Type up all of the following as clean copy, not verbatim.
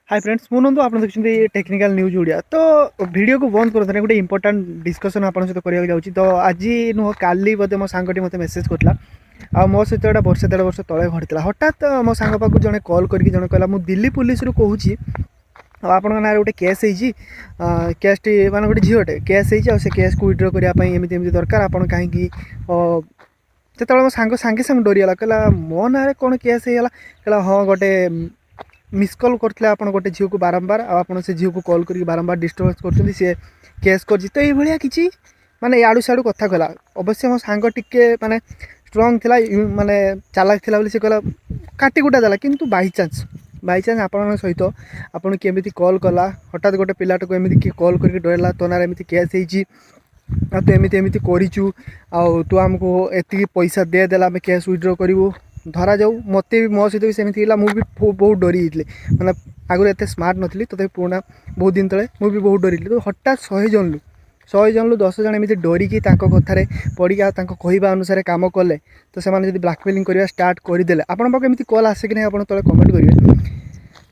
Hi friends मु नंदु आप देखते टेक्निकल न्यूज ओडिया तो वीडियो को बंद कर गोटे इंपोर्टाट डिस्कसन आप सहित करने जाऊँगी तो आज नुह काली बोधे मो सांगटी मत मेसेज करता आ मो सहित गोटे वर्षे 1.5 वर्ष तले घटी हठात मो सांग पाक जड़े कल करके जड़े कहला मुझे दिल्ली पुलिस रू कहूँ आपण ना गोटे केस होती केसटी मान गोटे झीटे केस होती केस को विड्र करने दरकार आप कहीं जो मो सांग सांगे सांगे डरीगला कहला मो ना कौन केस होगा कहला हाँ गोटे मिस कल करते आप गोटे झील को बारंबार आप से झील को कल कर बारंबार डिस्टर्बांस कर सी केस कर तो ये किसी माने याड़ू सियाड़ू कथा कहला अवश्य मो सांग टिके माने स्ट्रंग थिला माने चालाक थिला बोली से कहला काटी कुटा देला किंतु बाई चांस आपण सहित आपन केमी कल कला हठात गोटे पिलाटा को एमती किए कल करके डरला तो ना एमती केस होती तो एमती एमती करूँ आउ तू आमको एति पैसा दे देला आम केस विड्र करूँ धरा जाऊ मत भी मो सहित भी सेमती मुझे बहुत डरी जाइए मैंने आगुरी एत स्मार्ट नी तो पुराना बहुत दिन तले मुझे बहुत डरी तो हठात 100 जन 10 जन एमती डरिकी कथार पड़ी कहवा अनुसार कम कले तो से ब्लाकमेलिंग करवा स्टार्ट करदे आपन पाक एमती कल आसे कि नहीं आप तले कमेंट करेंगे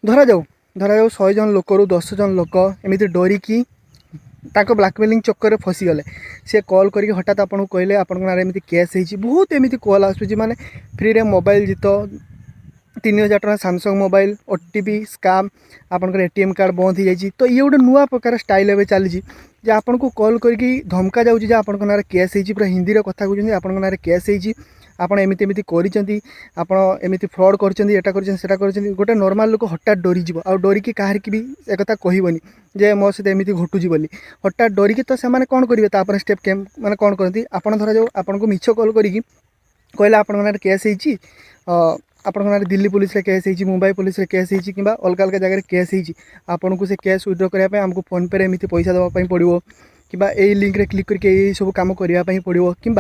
धरा जाऊ 100 जन लोक 10 जन लोक एमती डरिकी ब्लाकमेलिंग चक्कर में फसीगले सी कल करके हठात आपको कहले आपण एमती केस होती बहुत एमती कल आसूँ माने फ्री रे मोबाइल जीत 3000 टका सैमसंग मोबाइल ओटीपी स्काम आपंकर एटीएम कार्ड बंद हो जाए तो ये गोटे नुआ प्रकार स्टाइल एवं चली आपन को कल करके धमका जाऊँगी आपन ना केस होती पूरा हिंदी कथा कहते आपन ना केस होती आपड़ एमती एमती करमती फ्रड कर गोटे नॉर्मल लोक हठात डरीज आ डरिकी कहार की भी एक कहबनी जे मो सहित एमती घटुची बोली हठात डरिकी तो से कौन करेंगे स्टेप केम मैंने कौन करती आपड़ धरा जाऊ आपन को मिछ कल करके कहले आपण ना केस होती आपण ना दिल्ली पुलिस रे केस होती मुंबई पुलिस रे केस होती कि अलग अलग जगह केस होती आपन को से केस विड्र करने आमको फोन पे एमती पैसा देवाई पड़ो कि यही लिंक रे क्लिक करके यही सब कम करने पड़ो कि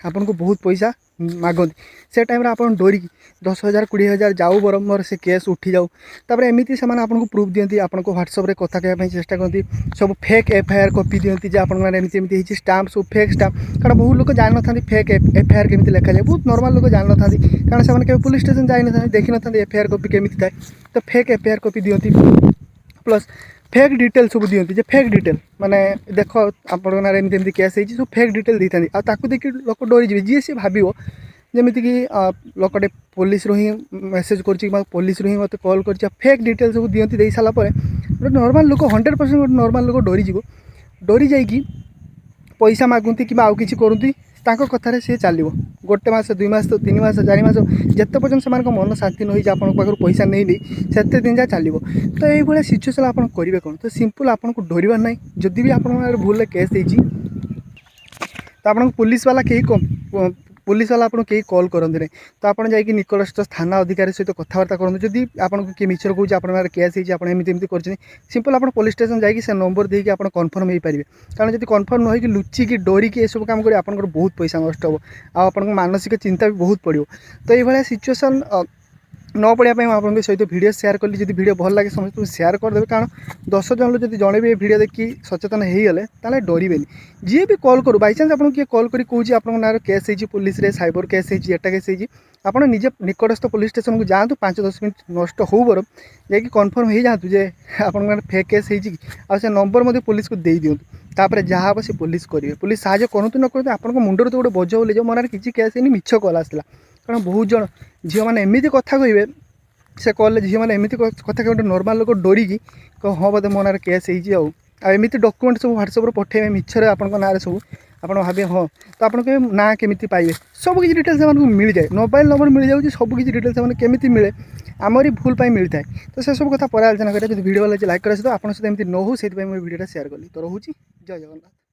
आपन को बहुत पैसा मागती से टाइम आप डरिकी 10,000 20,000 जाऊ बर मोर से केस उठी जाऊ तापर एमती से आपको प्रूफ दिखती आपको व्हाट्सएप रे कथा कहवाई चेष्टा करती सब फेक एफआईआर कॉपी दिखती जे आपमती एमती स्टाम्प सब फेक स्टाम्प कारण बहुत लोग जान था फेक एफआईआर केमी लिखा जाए बहुत नॉर्मल लोग जान था कारण से पुलिस स्टेशन जाई न देखी न एफआईआर कॉपी केमी थाए तो फेक एफआईआर कॉपी दिखती प्लस फेक डिटेल सब दिखती फेक डिटेल माने देख आपना एमती एमती केस होती सब फेक डिटेल दी था देखिए लोक डरीजे जी सी भाव जमीक कि लोकटे पुलिस ही मेसेज कर पुलिस ही मत कल कर फेक डिटेल सब दिखती दे सारापर गोटे नॉर्मल लोक 100% गोटे नॉर्मल लोक डरी जाइए पैसा मागुती कि आउ कि करती कथार सी चलो गोटे मस 2 मास 3 मास 4 मास जिते पर्यटन से मन शांति नहीं आप पैसा नहीं से दिन जा चलो तो ये सिचुएसन आप करेंगे कौन तो सिंपल आपको डरबार ना जदि भी आप भूल केस होती तो आप पुलिस वाला कहीं पुलिस वाला आपको कहीं कल करते नहीं तो आप जाकि निकटस्थ थाना अधिकारी सहित कथबार्ता करूँ जदि आपको किए मिछर कौच आप केस होती आपमती कर सिंपल आप पुलिस स्टेशन जाकि से नंबर देकी आप कन्फर्म हो पारे कारण जब कन्फर्म न हो लुचिकी डरिकी ये सब काम कर आप बहुत पैसा नष्ट हो आप मानसिक चिंता भी बहुत पड़ो तो ये सिचुएसन न पड़ापी आपन सहित वीडियो शेयर कली जब वीडियो भल लगे समस्त शेयर करदेवे कारण 10 जन लोग जब जड़े भी वीडियो देखी सचेतन हो गले ताले डरबेनि जी भी कल करूँ बाई चान्स आपको किए कल कर कौच आप ना केस होती पुलिस रे साइबर केस होती एटा केस होती आप निजे निकटस्थ पुलिस स्टेशन को जातु 5-10 मिनट नष्ट हो बर जाकि कन्फर्म हो जातु जे आप फेक केस होती आ से नंबर पुलिस को दे दिंतु तापर जहाँ हम से पुलिस करेंगे पुलिस साहय करूँ न करूँ आप मुंडर तो गोटे बोझ बोले जो मन किसी केस नहीं मिछ कल आसला कारण बहुत जन झील मैंने एमती कथा कहे से कल झील मैंने एमती कथा गोटे नॉर्मल लोक डरिकी कह हाँ बोधे मो ना केस होती डॉक्यूमेंट सब व्हाट्सएप पठेबे मिछरे आप ना सब आप भावे हाँ तो आप ना केमी पाइबे सब किसी डिटेल्स से मिल जाए मोबाइल नंबर मिल जाए सब किसी डिटेल्स से केमी मिले आमरी भूल मिलता है तो से सब कथा पर आलोचना करें वीडियो वाला लाइक कर आप सहित एमती न हो से वीडियो शेयर कली तो रोचे जय जगन्नाथ।